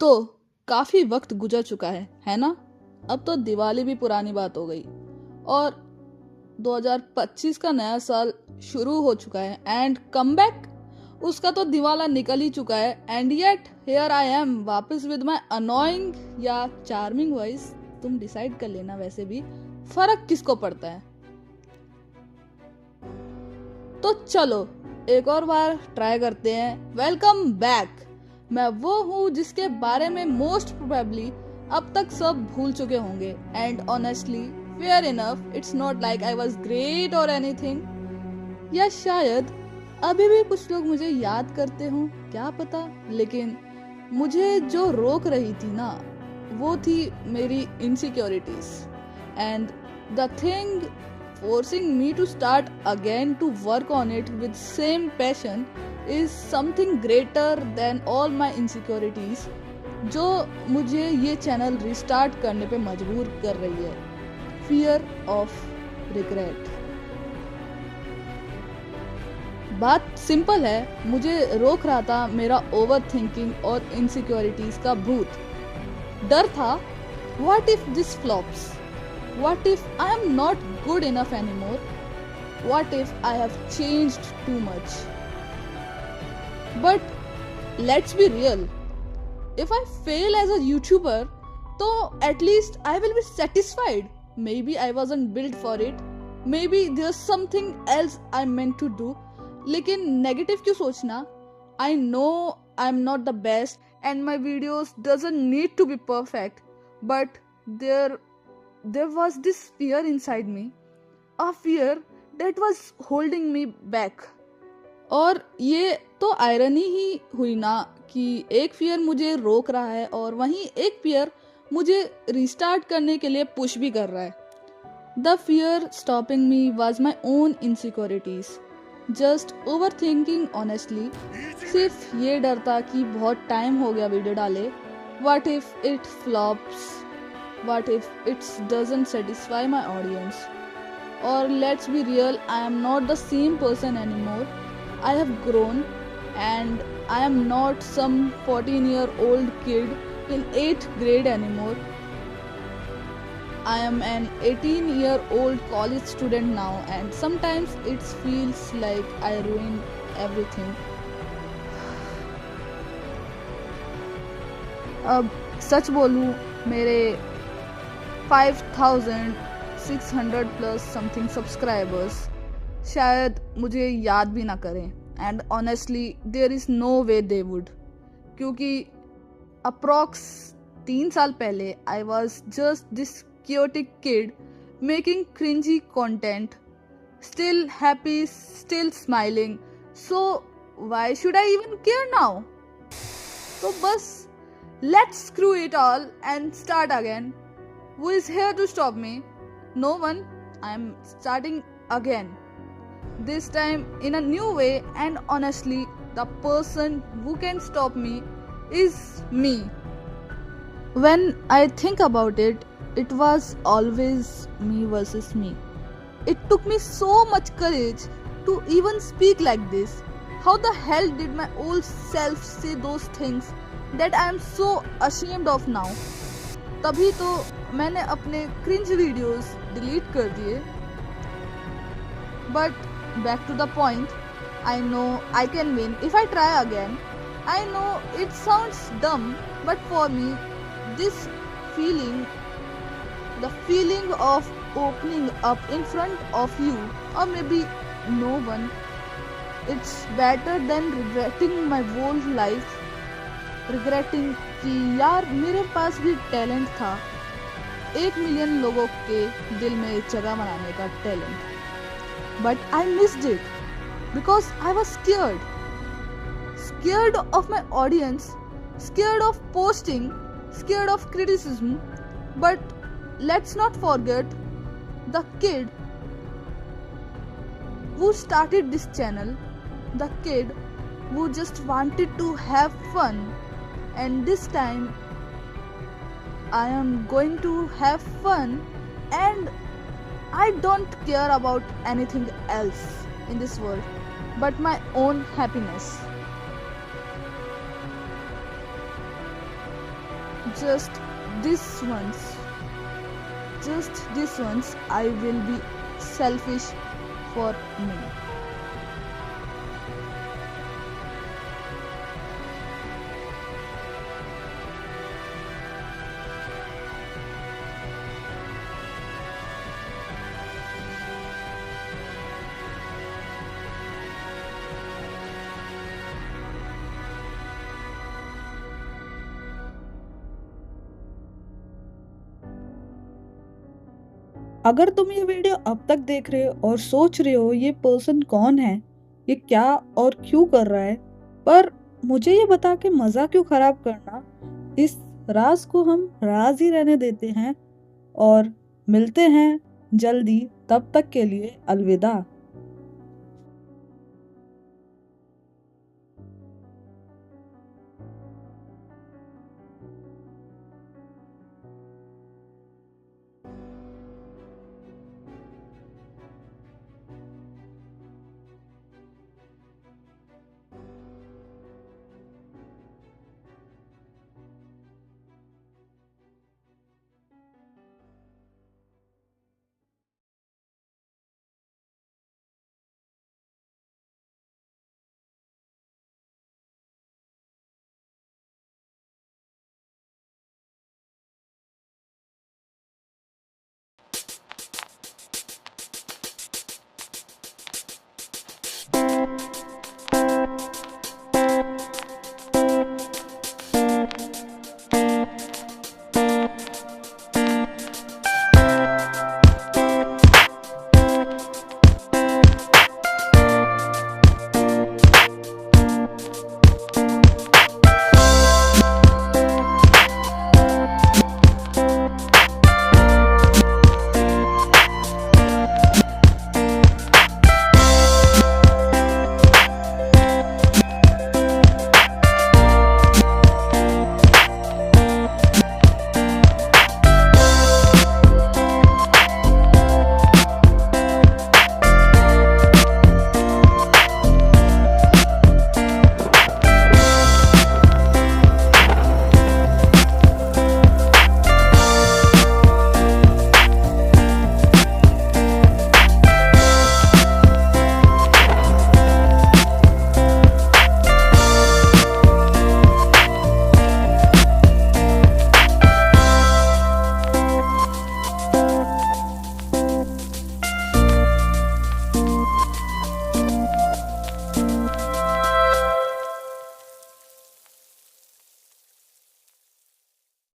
तो काफी वक्त गुजर चुका है ना। अब तो दिवाली भी पुरानी बात हो गई और 2025 का नया साल शुरू हो चुका है एंड कमबैक उसका तो दिवाला निकल ही चुका है and yet here I am वापस विद माय अनोइंग या चार्मिंग वॉइस। तुम डिसाइड कर लेना, वैसे भी फर्क किसको पड़ता है। तो चलो एक और बार ट्राई करते हैं। Welcome back. मैं वो हूँ जिसके बारे में मोस्ट प्रोबेबली अब तक सब भूल चुके होंगे and honestly fair enough it's not like I was great और एनीथिंग। या शायद अभी भी कुछ लोग मुझे याद करते हों, क्या पता। लेकिन मुझे जो रोक रही थी ना, वो थी मेरी insecurities and the thing forcing me to start again to work on it with same passion is something greater than all my insecurities, जो मुझे ये चैनल रिस्टार्ट करने पे मजबूर कर रही है। Fear of regret. बात सिंपल है, मुझे रोक रहा था मेरा ओवर थिंकिंग और इनसिक्योरिटीज का भूत। डर था, what if this flops? What if I am not good enough anymore? What if I have changed too much? But let's be real. If I fail as a YouTuber, तो at least I will be satisfied. Maybe I wasn't built for it. Maybe there's something else I'm meant to do. लेकिन negative क्यों सोचना? I know I'm not the best and my videos doesn't need to be perfect. But there was this fear inside me, a fear that was holding me back. और ये तो irony ही हुई ना कि एक फियर मुझे रोक रहा है और वहीं एक फियर मुझे रिस्टार्ट करने के लिए पुश भी कर रहा है। The fear stopping me was my own insecurities, just over thinking honestly. सिर्फ ये डर था कि बहुत टाइम हो गया वीडियो डाले, what if it flops? What if it doesn't satisfy my audience? Or let's be real, I am not the same person anymore. I have grown and I am not some 14-year-old kid in 8th grade anymore. I am an 18-year-old college student now and sometimes it feels like I ruined everything. अब सच बोलूं, मेरे 5600 plus something subscribers शायद मुझे याद भी ना करें and honestly there is no way they would, क्योंकि अप्रॉक्स 3 साल पहले I was just this chaotic kid making cringey content, still happy, still smiling, so why should I even care now? तो बस let's screw it all and start again. Who is here to stop me? No one. I am starting again. This time in a new way, and honestly, the person who can stop me is me. When I think about it, it was always me versus me. It took me so much courage to even speak like this. How the hell did my old self say those things that I am so ashamed of now? तभी तो मैंने अपने cringe videos delete कर दिए. But back to the point, I know I can win if I try again. I know it sounds dumb, but for me this feeling, the feeling of opening up in front of you और maybe no one, it's better than regretting my whole life. Regretting कि यार मेरे पास भी talent था, 1 million लोगों के दिल में जगह बनाने का talent, but I missed it because I was scared of my audience, scared of posting, scared of criticism. But let's not forget the kid who started this channel, the kid who just wanted to have fun. And this time I am going to have fun and I don't care about anything else in this world but my own happiness. just this once, I will be selfish for me. अगर तुम ये video अब तक देख रहे हो और सोच रहे हो ये पर्सन कौन है, ये क्या और क्यों कर रहा है, पर मुझे ये बता के मज़ा क्यों खराब करना, इस राज को हम राज ही रहने देते हैं और मिलते हैं जल्दी। तब तक के लिए अलविदा।